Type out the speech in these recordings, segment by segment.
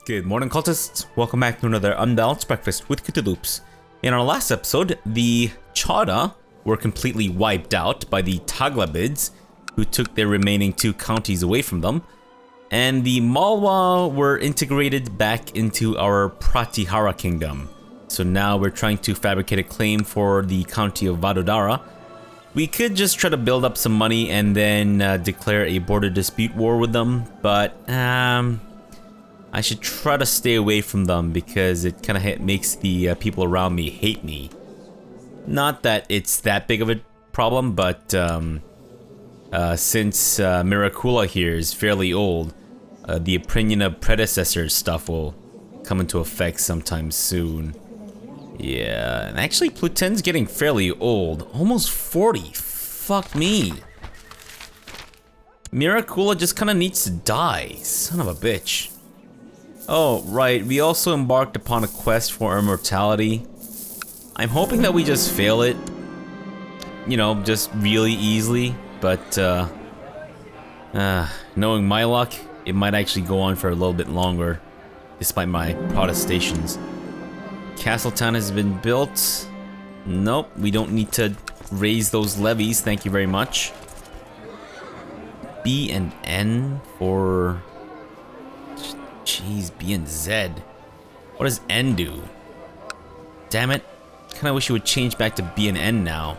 Good morning, cultists. Welcome back to another Unbalanced Breakfast with CthuLoops. In our last episode, the Chada were completely wiped out by the Taglabids, who took their remaining two counties away from them, and the Malwa were integrated back into our Pratihara kingdom. So now we're trying to fabricate a claim for the county of Vadodara. We could just try to build up some money and then declare a border dispute war with them, but I should try to stay away from them because it kind of makes the people around me hate me. Not that it's that big of a problem, but since Miracula here is fairly old, the opinion of predecessors stuff will come into effect sometime soon. Yeah, and actually Pluton's getting fairly old, almost 40. Fuck me. Miracula just kind of needs to die, son of a bitch. Oh, right, we also embarked upon a quest for immortality. I'm hoping that we just fail it, you know, just really easily, but knowing my luck, it might actually go on for a little bit longer, despite my protestations. Castletown has been built. Nope, we don't need to raise those levies, thank you very much. B and N for... Jeez, B and Z. What does N do? Damn it. Kinda wish it would change back to B and N now.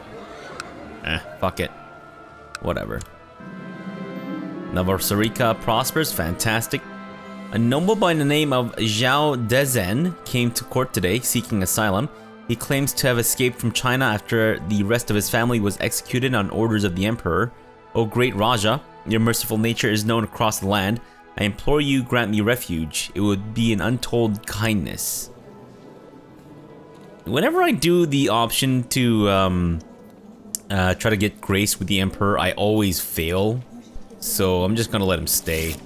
Fuck it. Whatever. Novosarica prospers, fantastic. A noble by the name of Zhao Dezen came to court today seeking asylum. He claims to have escaped from China after the rest of his family was executed on orders of the emperor. O great Raja, your merciful nature is known across the land. I implore you, grant me refuge. It would be an untold kindness. Whenever I do the option to try to get grace with the Emperor, I always fail. So I'm just gonna let him stay.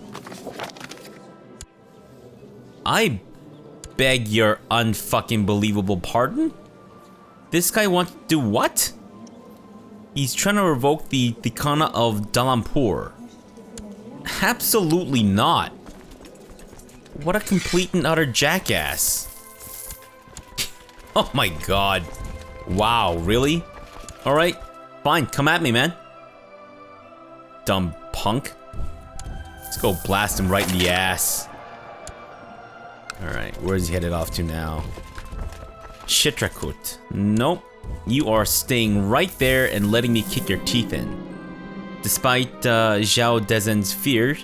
I beg your unfucking believable pardon? This guy wants to do what? He's trying to revoke the Khana of Dalampur. Absolutely not. What a complete and utter jackass. Oh my god. Wow, really? Alright, fine, come at me, man. Dumb punk. Let's go blast him right in the ass. Alright, where's he headed off to now? Shitrakut. Nope. You are staying right there and letting me kick your teeth in. Despite Zhao Dezen's fear,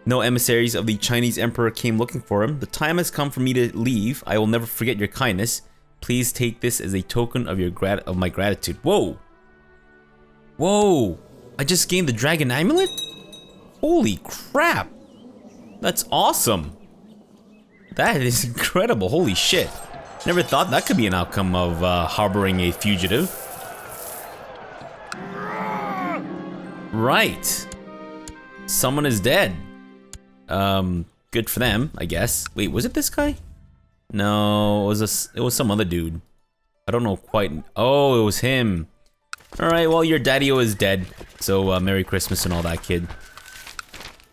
no emissaries of the Chinese emperor came looking for him. The time has come for me to leave. I will never forget your kindness. Please take this as a token of my gratitude. Whoa! Whoa! I just gained the dragon amulet? Holy crap! That's awesome! That is incredible, holy shit. Never thought that could be an outcome of harboring a fugitive. Right. Someone is dead. Good for them, I guess. Wait, was it this guy? No, it was some other dude. I don't know quite. Oh, it was him. Alright, well, your daddy-o is dead. So, Merry Christmas and all that, kid.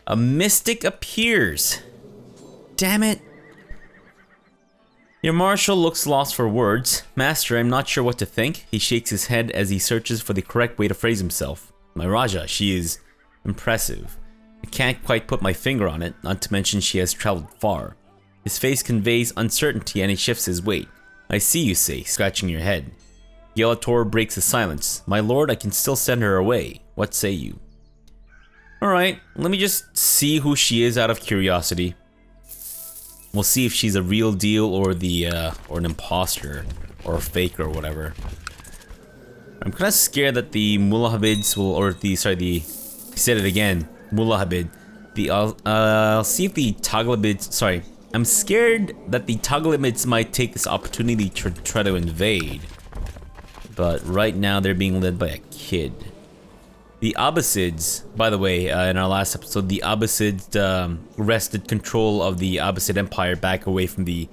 A mystic appears. Damn it. Your marshal looks lost for words. Master, I'm not sure what to think. He shakes his head as he searches for the correct way to phrase himself. My Raja, she is impressive. I can't quite put my finger on it, not to mention she has traveled far. His face conveys uncertainty and he shifts his weight. I see, you say, scratching your head. Gelator breaks the silence. My lord, I can still send her away. What say you? Alright, let me just see who she is out of curiosity. We'll see if she's a real deal or or an imposter or a fake or whatever. I'm kind of scared that the Mulahabids will, I said it again, Mulahabid. I'll see if the Taglabids, I'm scared that the Taglabids might take this opportunity to try to invade. But right now they're being led by a kid. The Abbasids, by the way, in our last episode, the Abbasids wrested control of the Abbasid Empire back away from the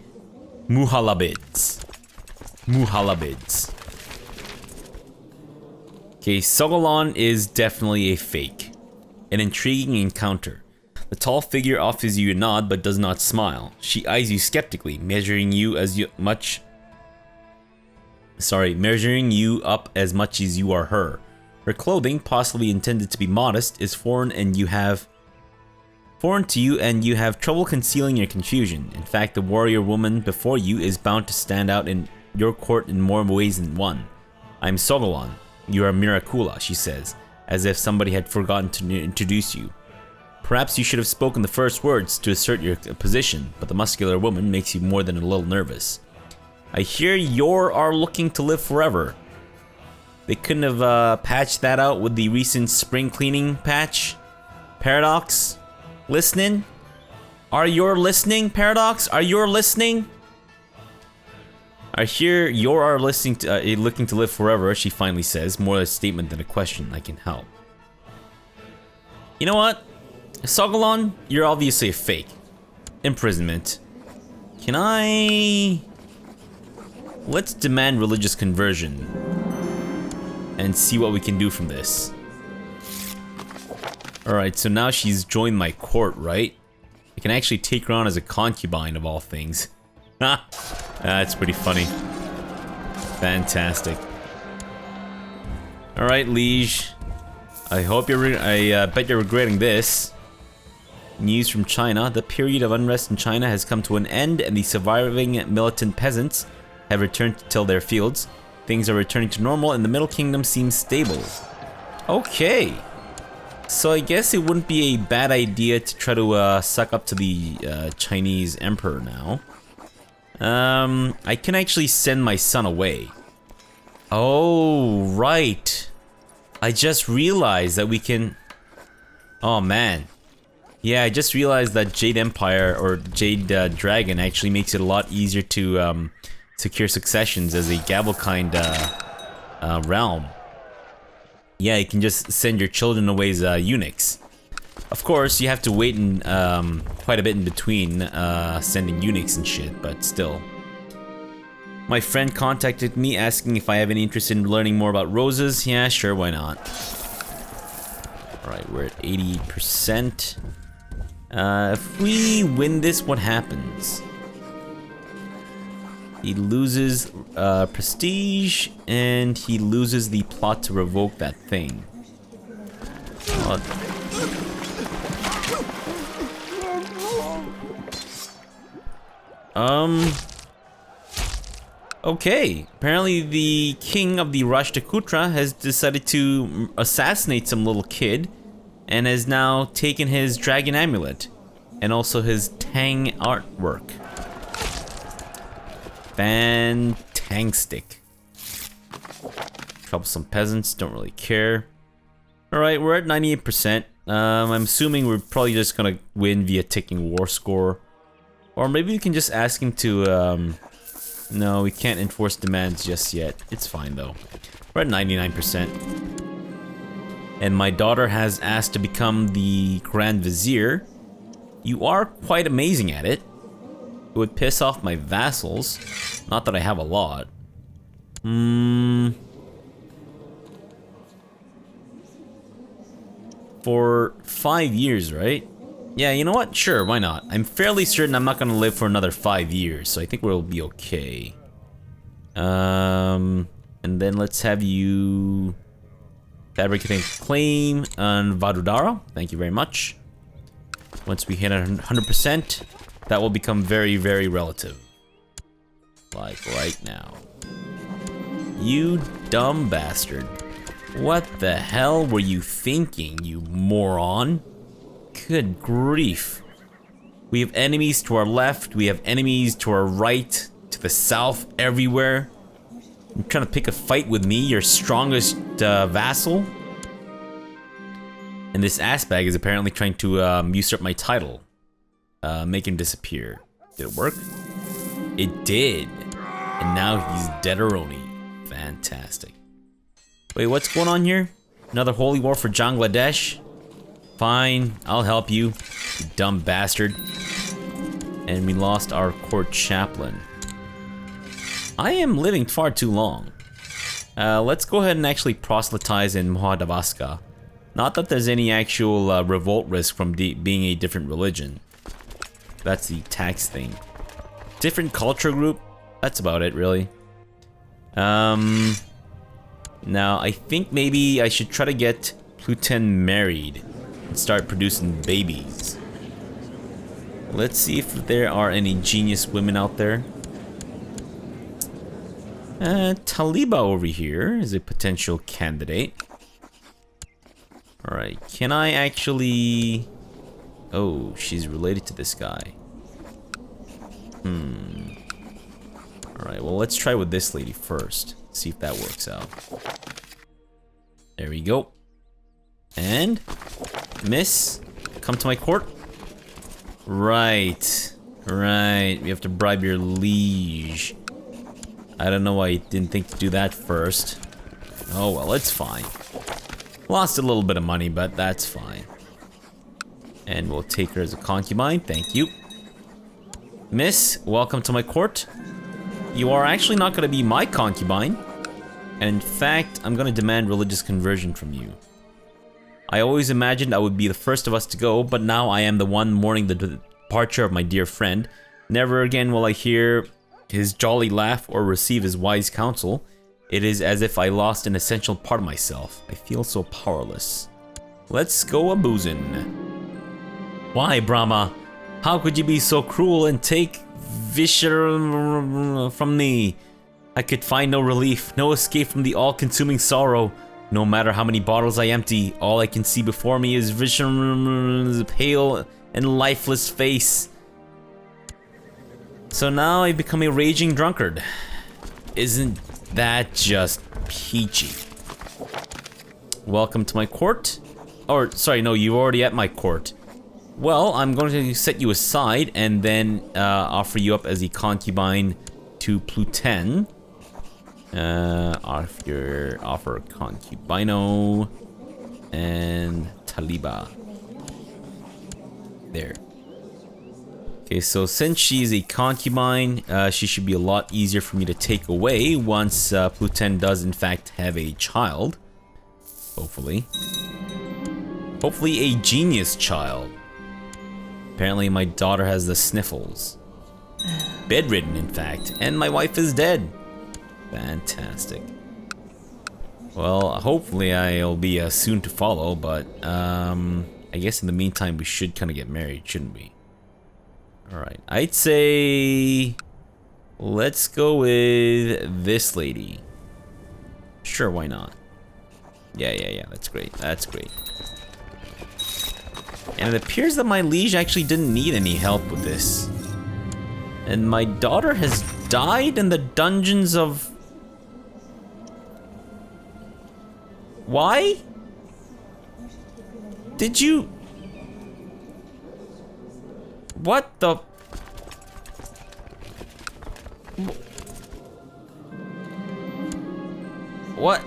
Muhalabids. Okay, Sogalon is definitely a fake. An intriguing encounter. The tall figure offers you a nod but does not smile. She eyes you skeptically, measuring you up as much as you are her. Her clothing, possibly intended to be modest, is foreign to you, and you have trouble concealing your confusion. In fact, the warrior woman before you is bound to stand out in your court in more ways than one. I'm Sogolon. You are Miracula, she says, as if somebody had forgotten to introduce you. Perhaps you should have spoken the first words to assert your position, but the muscular woman makes you more than a little nervous. I hear you are looking to live forever. They couldn't have patched that out with the recent spring cleaning patch? Paradox? Listening? Are you listening, Paradox? Are you listening? I hear you are looking to live forever, she finally says, more a statement than a question. I can help. You know what? Sogolon, you're obviously a fake. Imprisonment. Can I... Let's demand religious conversion. And see what we can do from this. Alright, so now she's joined my court, right? I can actually take her on as a concubine of all things. Ha! That's pretty funny. Fantastic. Alright, liege. I hope I bet you're regretting this. News from China. The period of unrest in China has come to an end, and the surviving militant peasants have returned to till their fields. Things are returning to normal, and the Middle Kingdom seems stable. Okay. So I guess it wouldn't be a bad idea to try to suck up to the Chinese emperor now. I can actually send my son away. Oh, right. I just realized that we can... Oh, man. Yeah, I just realized that Jade Empire, or Jade Dragon, actually makes it a lot easier to secure successions as a Gavelkind realm. Yeah, you can just send your children away as eunuchs. Of course, you have to wait in, quite a bit in between sending eunuchs and shit, but still. My friend contacted me asking if I have any interest in learning more about roses. Yeah, sure, why not? Alright, we're at 80%. If we win this, what happens? He loses prestige, and he loses the plot to revoke that thing. Okay. Apparently the king of the Rashtrakuta has decided to assassinate some little kid, and has now taken his dragon amulet, and also his Tang artwork. Fantastic. Troublesome peasants, don't really care. Alright, we're at 98%. I'm assuming we're probably just gonna win via ticking war score. Or maybe we can just ask him to, no, we can't enforce demands just yet. It's fine though. We're at 99%. And my daughter has asked to become the Grand Vizier. You are quite amazing at it. It would piss off my vassals. Not that I have a lot. For 5 years, right? Yeah, you know what? Sure, why not? I'm fairly certain I'm not gonna live for another 5 years, so I think we'll be okay. And then let's have you fabricate a claim on Vadudara. Thank you very much. Once we hit 100%, that will become very, very relative. Like right now. You dumb bastard. What the hell were you thinking, you moron? Good grief. We have enemies to our left, we have enemies to our right, to the south, everywhere. You're trying to pick a fight with me, your strongest vassal? And this assbag is apparently trying to usurp my title. Make him disappear. Did it work? It did. And now he's deaderoni. Fantastic. Wait, what's going on here? Another holy war for Bangladesh? Fine, I'll help you, you dumb bastard. And we lost our court chaplain. I am living far too long. Let's go ahead and actually proselytize in Mohadavaska. Not that there's any actual revolt risk from being a different religion. That's the tax thing. Different culture group? That's about it, really. Now, I think maybe I should try to get Pluton married and start producing babies. Let's see if there are any genius women out there. Taliba over here is a potential candidate. Alright, can I actually... Oh, she's related to this guy. Alright, well, let's try with this lady first. See if that works out. There we go. And... Miss, come to my court. Right. Right. We have to bribe your liege. I don't know why I didn't think to do that first. Oh, well, it's fine. Lost a little bit of money, but that's fine. And we'll take her as a concubine. Thank you. Miss, welcome to my court. You are actually not going to be my concubine. And in fact, I'm going to demand religious conversion from you. I always imagined I would be the first of us to go, but now I am the one mourning the departure of my dear friend. Never again will I hear his jolly laugh or receive his wise counsel. It is as if I lost an essential part of myself. I feel so powerless. Let's go a-boozin'. Why, Brahma? How could you be so cruel and take Vishnu from me? I could find no relief, no escape from the all-consuming sorrow. No matter how many bottles I empty, all I can see before me is Vishnu's pale and lifeless face. So now I become a raging drunkard. Isn't that just peachy? Welcome to my court. Or, sorry, no, you're already at my court. Well, I'm going to set you aside and then offer you up as a concubine to Pluton. Offer concubino and Taliba. There. Okay, so since she's a concubine, she should be a lot easier for me to take away once Pluton does in fact have a child. Hopefully. Hopefully a genius child. Apparently my daughter has the sniffles. Bedridden, in fact, and my wife is dead. Fantastic. Well, hopefully I'll be soon to follow, but I guess in the meantime we should kind of get married, shouldn't we? Alright, I'd say let's go with this lady. Sure, why not? Yeah, that's great, that's great. And it appears that my liege actually didn't need any help with this. And my daughter has died in the dungeons of... Why? Did you... What the... What?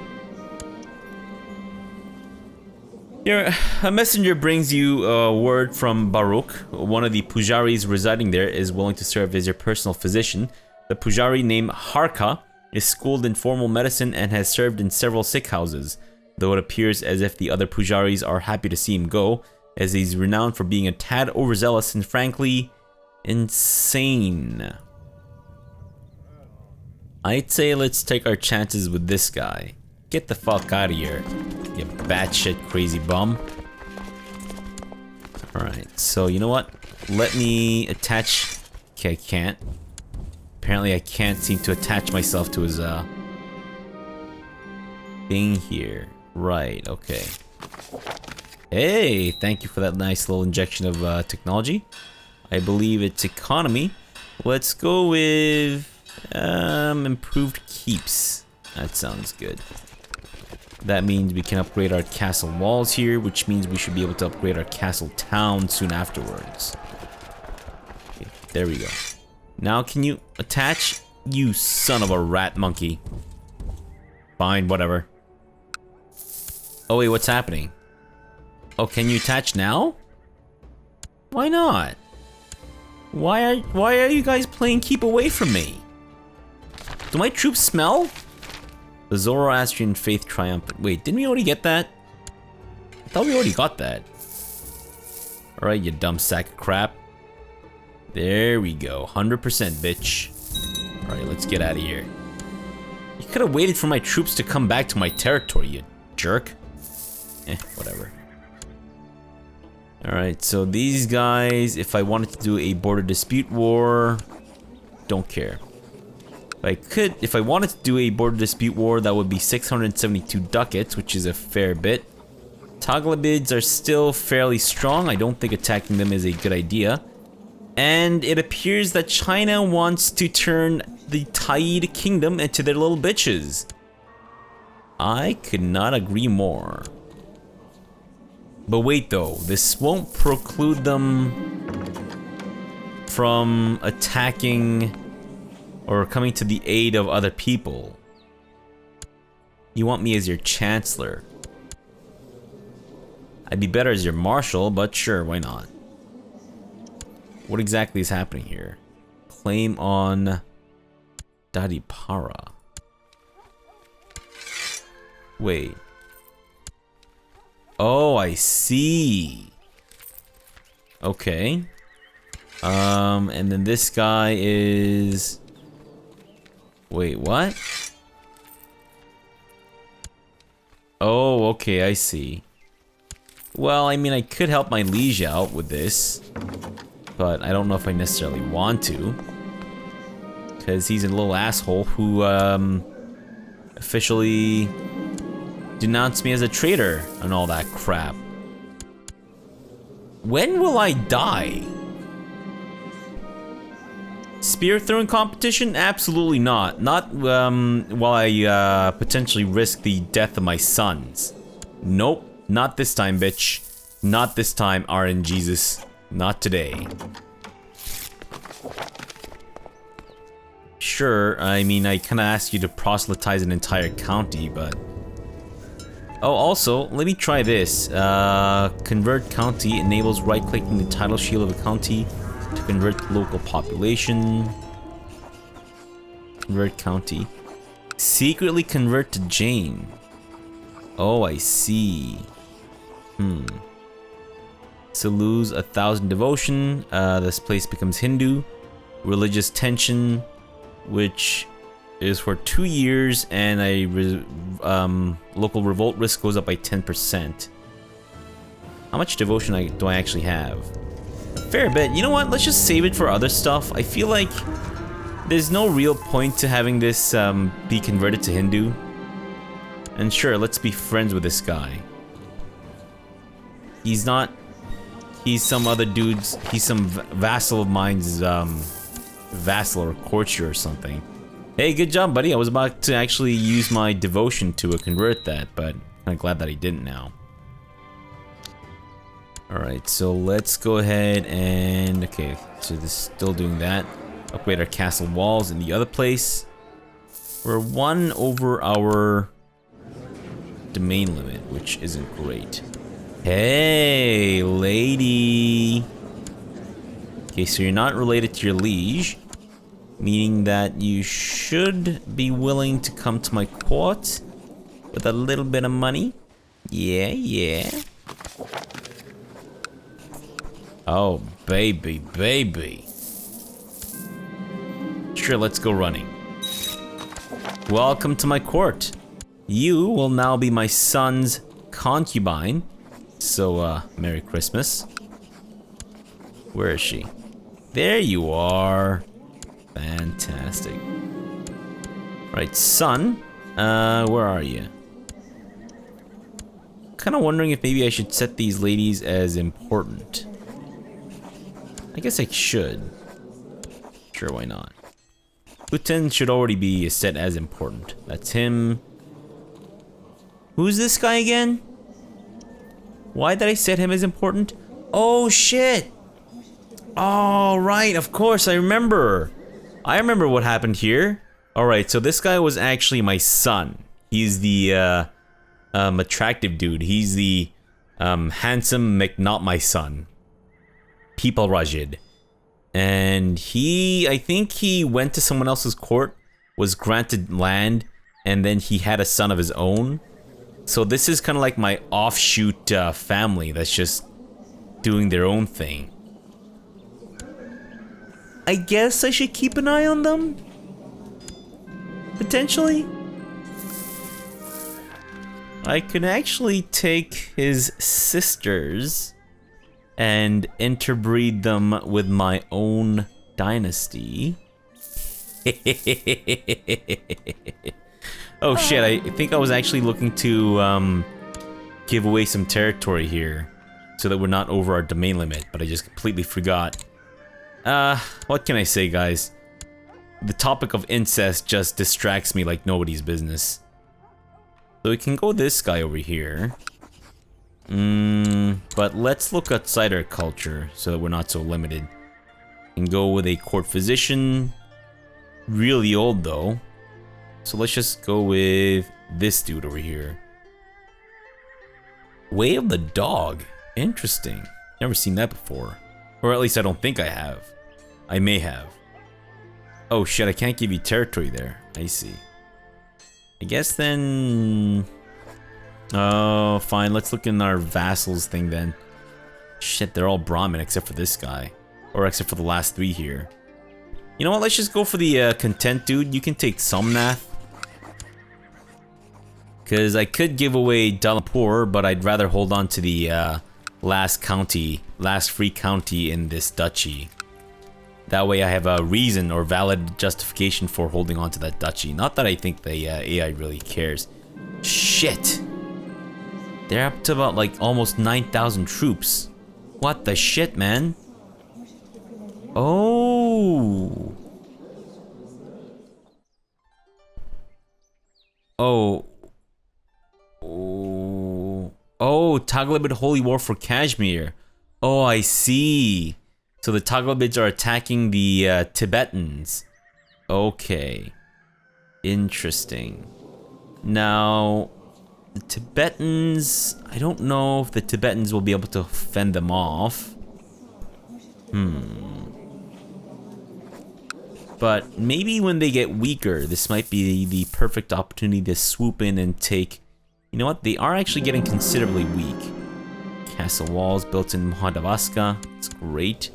A messenger brings you a word from Baruch. One of the pujaris residing there is willing to serve as your personal physician. The pujari named Harka is schooled in formal medicine and has served in several sick houses, though it appears as if the other pujaris are happy to see him go, as he's renowned for being a tad overzealous and frankly insane. I'd say let's take our chances with this guy. Get the fuck out of here, you batshit crazy bum. Alright, so you know what? Let me attach... Okay, I can't. Apparently I can't seem to attach myself to his thing here. Right, okay. Hey, thank you for that nice little injection of technology. I believe it's economy. Let's go with improved keeps. That sounds good. That means we can upgrade our castle walls here, which means we should be able to upgrade our castle town soon afterwards. Okay, there we go. Now can you attach? You son of a rat monkey. Fine, whatever. Oh wait, what's happening? Oh, can you attach now? Why not? Why are you guys playing keep away from me? Do my troops smell? The Zoroastrian faith triumphant. Wait, didn't we already get that? thought we already got that. Alright, you dumb sack of crap. There we go. 100%, bitch. Alright, let's get out of here. You could have waited for my troops to come back to my territory, you jerk. Whatever. Alright, so these guys, if I wanted to do a border dispute war, don't care. If I wanted to do a border dispute war, that would be 672 ducats, which is a fair bit. Taghlabids are still fairly strong. I don't think attacking them is a good idea. And it appears that China wants to turn the Tide Kingdom into their little bitches. I could not agree more. But wait though, this won't preclude them from attacking or coming to the aid of other people. You want me as your chancellor. I'd be better as your marshal, but sure, why not? What exactly is happening here? Claim on Dadipara. Wait. Oh, I see. Okay. And then this guy is... Wait, what? Oh, okay, I see. Well, I mean, I could help my liege out with this, but I don't know if I necessarily want to, because he's a little asshole who, officially denounced me as a traitor and all that crap. When will I die? Spear throwing competition? Absolutely not. Not while I potentially risk the death of my sons. Nope. Not this time, bitch. Not this time, RNGesus. Not today. Sure, I mean, I kinda asked you to proselytize an entire county, but... Oh, also, let me try this. Convert county enables right-clicking the title shield of a county to convert the local population. Convert county. Secretly convert to Jane. Oh, I see. So lose 1,000 devotion. This place becomes Hindu. Religious tension, which is for 2 years, and local revolt risk goes up by 10%. How much devotion do I actually have? A fair bit. You know what? Let's just save it for other stuff. I feel like there's no real point to having this be converted to Hindu. And sure, let's be friends with this guy. He's not... He's some other dude's... He's some vassal of mine's, vassal or courtier or something. Hey, good job, buddy. I was about to actually use my devotion to convert that, but I'm glad that he didn't now. Alright, so let's go ahead and... Okay, so this is still doing that. Upgrade our castle walls in the other place. We're 1 over our domain limit, which isn't great. Hey, lady. Okay, so you're not related to your liege, meaning that you should be willing to come to my court with a little bit of money. Yeah, yeah. Oh, baby, baby. Sure, let's go running. Welcome to my court. You will now be my son's concubine. So, Merry Christmas. Where is she? There you are. Fantastic. Right, son. Where are you? Kinda wondering if maybe I should set these ladies as important. I guess I should. Sure, why not? Putin should already be set as important. That's him. Who's this guy again? Why did I set him as important? Oh, shit! Oh, right, of course, I remember. I remember what happened here. Alright, so this guy was actually my son. He's the, attractive dude. He's the, handsome not my son. People Rajid. And I think he went to someone else's court, was granted land, and then he had a son of his own. So this is kind of like my offshoot family that's just doing their own thing. I guess I should keep an eye on them? Potentially? I could actually take his sisters and interbreed them with my own dynasty. Oh shit, I think I was actually looking to give away some territory here so that we're not over our domain limit, but I just completely forgot. What can I say, guys? The topic of incest just distracts me like nobody's business. So we can go this guy over here. But let's look outside our culture so that we're not so limited. And go with a court physician. Really old though. So let's just go with this dude over here. Way of the Dog. Interesting. Never seen that before. Or at least I don't think I have. I may have. Oh shit, I can't give you territory there. I see. I guess then... Oh, fine. Let's look in our vassals thing then. Shit, they're all Brahmin except for this guy. Or except for the last three here. You know what? Let's just go for the content dude. You can take Somnath. Because I could give away Dalapur, but I'd rather hold on to the last free county in this duchy. That way I have a reason or valid justification for holding on to that duchy. Not that I think the AI really cares. Shit! They're up to about like almost 9,000 troops. What the shit, man? Oh! Oh. Oh, Taglibid Holy War for Kashmir. Oh, I see. So the Taglibids are attacking the Tibetans. Okay. Interesting. Now, the Tibetans... I don't know if the Tibetans will be able to fend them off. But maybe when they get weaker, this might be the perfect opportunity to swoop in and take... You know what? They are actually getting considerably weak. Castle walls built in Mahadavaska. It's great.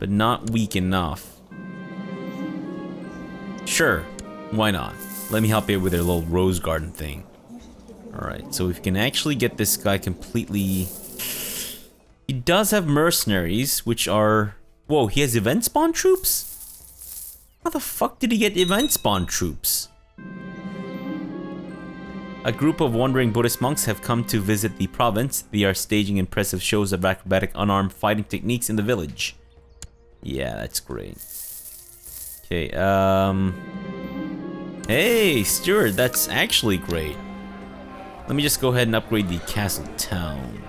But not weak enough. Sure, why not? Let me help you with their little rose garden thing. Alright, so if we can actually get this guy completely... He does have mercenaries, which are... Whoa, he has event spawn troops? How the fuck did he get event spawn troops? A group of wandering Buddhist monks have come to visit the province. They are staging impressive shows of acrobatic unarmed fighting techniques in the village. Yeah, that's great. Okay, Hey, Stuart, that's actually great. Let me just go ahead and upgrade the castle town.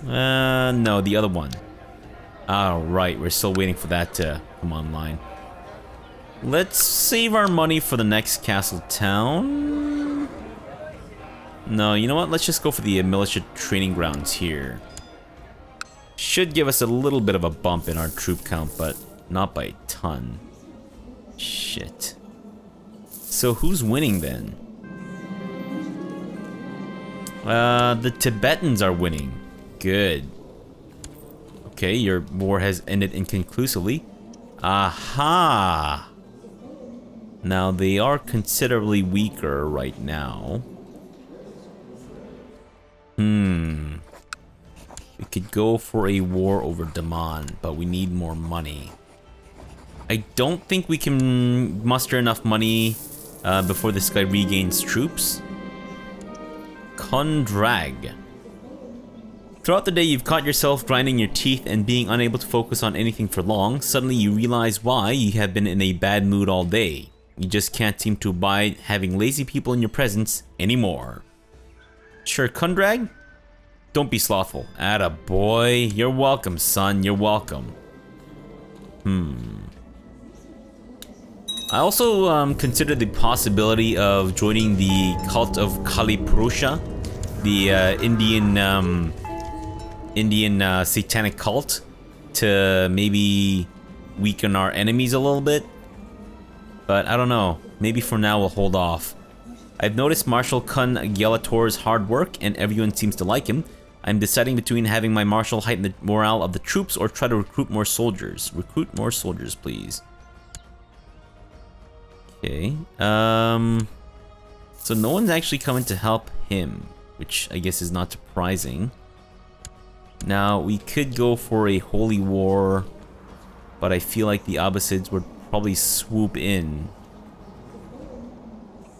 No, the other one. Alright, we're still waiting for that to come online. Let's save our money for the next castle town. No, you know what? Let's just go for the militia training grounds here. Should give us a little bit of a bump in our troop count, but not by a ton. Shit. So who's winning then? The Tibetans are winning. Good. Okay, your war has ended inconclusively. Aha! Now they are considerably weaker right now. We could go for a war over Daman, but we need more money. I don't think we can muster enough money before this guy regains troops. Kondrag. Throughout the day, you've caught yourself grinding your teeth and being unable to focus on anything for long. Suddenly, you realize why you have been in a bad mood all day. You just can't seem to abide having lazy people in your presence anymore. Sure, Kondrag? Don't be slothful. Atta boy. You're welcome, son. You're welcome. I also considered the possibility of joining the cult of Kali Purusha, the Indian satanic cult, to maybe weaken our enemies a little bit. But I don't know. Maybe for now we'll hold off. I've noticed Marshal Kun Gyalator's hard work, and everyone seems to like him. I'm deciding between having my marshal heighten the morale of the troops or try to recruit more soldiers. Recruit more soldiers, please. Okay. So no one's actually coming to help him, which I guess is not surprising. Now, we could go for a holy war, but I feel like the Abbasids would probably swoop in.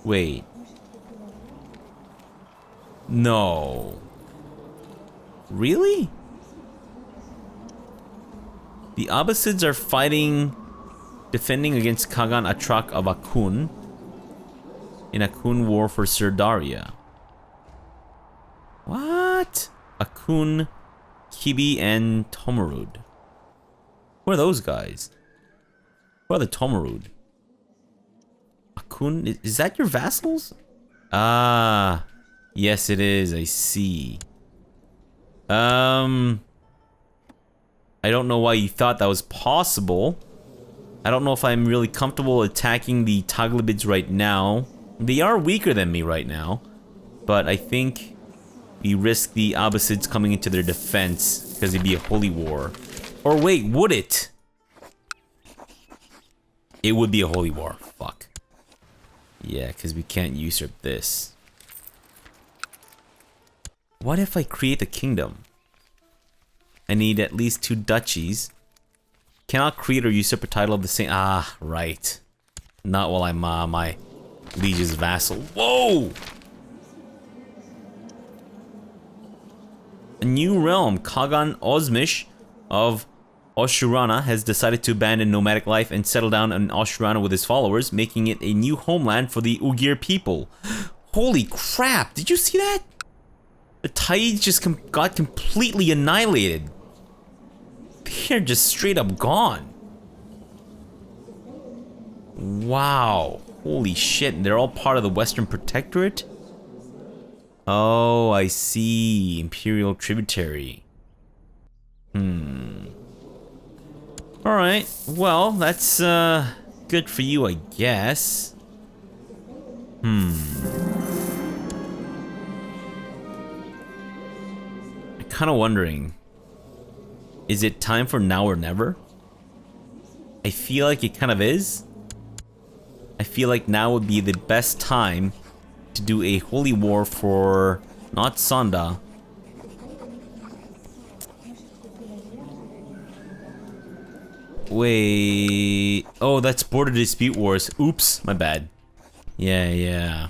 Wait. No. Really? The Abbasids are defending against Kagan Atrak of Akun in Akun War for Sirdaria. What? Akun, Kibi, and Tomarud. Who are those guys? Who are the Tomarud? Akun, is that your vassals? Ah, yes it is, I see. I don't know why you thought that was possible. I don't know if I'm really comfortable attacking the Taglabids right now. They are weaker than me right now, but I think we risk the Abbasids coming into their defense because it'd be a holy war. Or wait, would it? It would be a holy war. Fuck. Yeah, because we can't usurp this. What if I create a kingdom? I need at least 2 duchies. Cannot create or usurp a title of the same. Ah, right. Not while I'm my liege's vassal. Whoa! A new realm, Kagan Osmish of Oshurana, has decided to abandon nomadic life and settle down in Oshurana with his followers, making it a new homeland for the Ugir people. Holy crap! Did you see that? The Taids just got completely annihilated. They're just straight up gone. Wow. Holy shit. They're all part of the Western Protectorate? Oh, I see. Imperial tributary. Alright. Well, that's good for you, I guess. I'm kind of wondering, is it time for now or never? I feel like it kind of is. I feel like now would be the best time to do a holy war for not Sonda. Wait. Oh, that's border dispute wars. Oops, my bad. Yeah.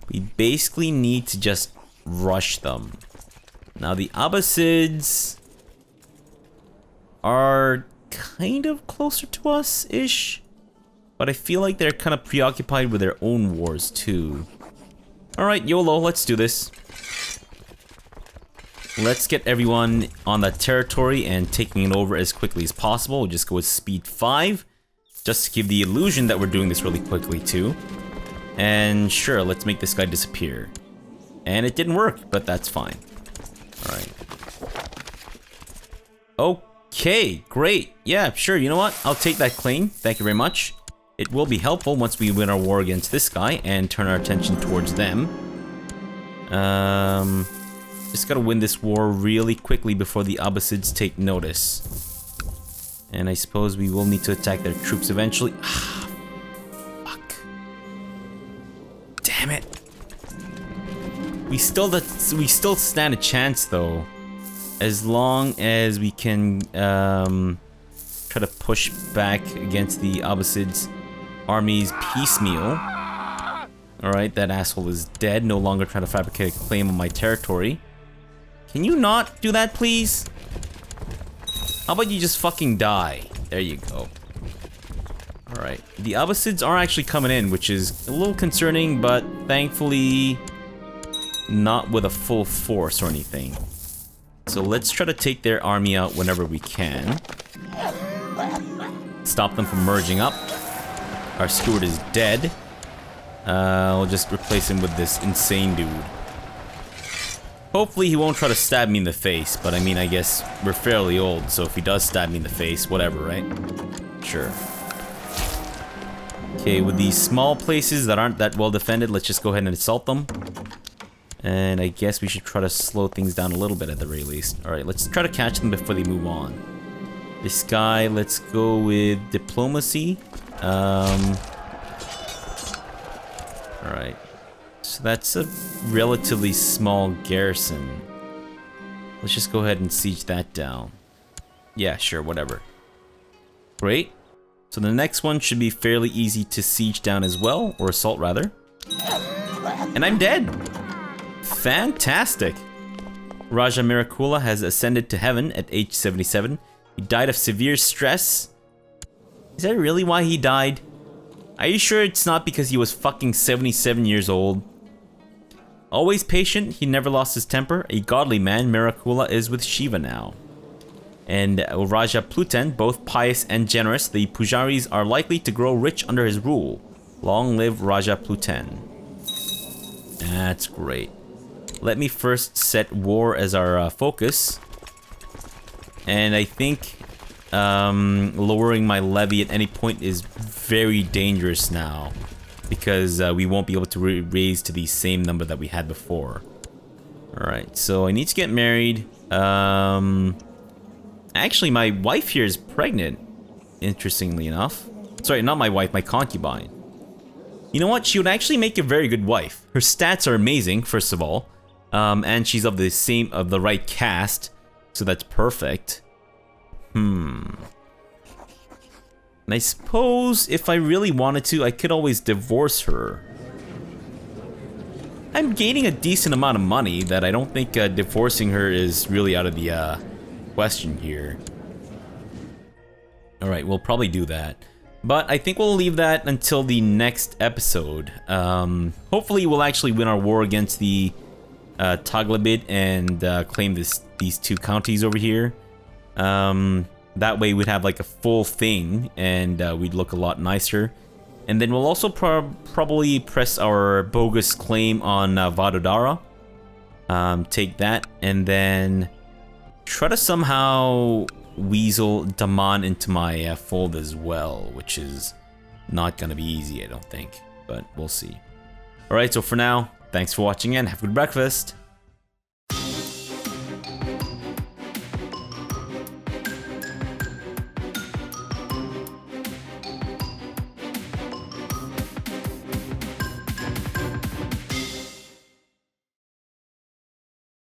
We basically need to just rush them. Now the Abbasids are kind of closer to us-ish, but I feel like they're kind of preoccupied with their own wars too. Alright, YOLO, let's do this. Let's get everyone on that territory and taking it over as quickly as possible. We'll just go with speed 5, just to give the illusion that we're doing this really quickly too. And sure, let's make this guy disappear. And it didn't work, but that's fine. Alright. Okay, great. Yeah, sure, you know what? I'll take that claim. Thank you very much. It will be helpful once we win our war against this guy and turn our attention towards them. Just gotta win this war really quickly before the Abbasids take notice. And I suppose we will need to attack their troops eventually. Ah, fuck. Damn it. We still stand a chance though, as long as we can try to push back against the Abbasids' armies piecemeal. Alright, that asshole is dead, no longer trying to fabricate a claim on my territory. Can you not do that, please? How about you just fucking die? There you go. Alright, the Abbasids are actually coming in, which is a little concerning, but thankfully not with a full force or anything. So let's try to take their army out whenever we can. Stop them from merging up. Our steward is dead. We'll just replace him with this insane dude. Hopefully he won't try to stab me in the face, but I mean, I guess we're fairly old, so if he does stab me in the face, whatever, right? Sure. Okay, with these small places that aren't that well defended, let's just go ahead and assault them. And I guess we should try to slow things down a little bit at the very least. Alright, let's try to catch them before they move on. This guy, let's go with diplomacy. Alright. So that's a relatively small garrison. Let's just go ahead and siege that down. Yeah, sure, whatever. Great. So the next one should be fairly easy to siege down as well, or assault rather. And I'm dead! Fantastic! Raja Miracula has ascended to heaven at age 77. He died of severe stress. Is that really why he died? Are you sure it's not because he was fucking 77 years old? Always patient, he never lost his temper. A godly man, Miracula is with Shiva now. And Raja Pluten, both pious and generous, the Pujaris are likely to grow rich under his rule. Long live Raja Pluten. That's great. Let me first set war as our focus. And I think lowering my levy at any point is very dangerous now. Because we won't be able to raise to the same number that we had before. Alright, so I need to get married. Actually, my wife here is pregnant, interestingly enough. Sorry, not my wife, my concubine. You know what? She would actually make a very good wife. Her stats are amazing, first of all. And she's of the right caste. So that's perfect. And I suppose if I really wanted to, I could always divorce her. I'm gaining a decent amount of money that I don't think divorcing her is really out of the question here. Alright, we'll probably do that. But I think we'll leave that until the next episode. Hopefully we'll actually win our war against the Taglabit and claim these two counties over here. That way we'd have like a full thing and we'd look a lot nicer. And then we'll also probably press our bogus claim on Vadodara. Take that and then try to somehow weasel Daman into my fold as well, which is not gonna be easy, I don't think, but we'll see. Alright, so for now, thanks for watching and have a good breakfast.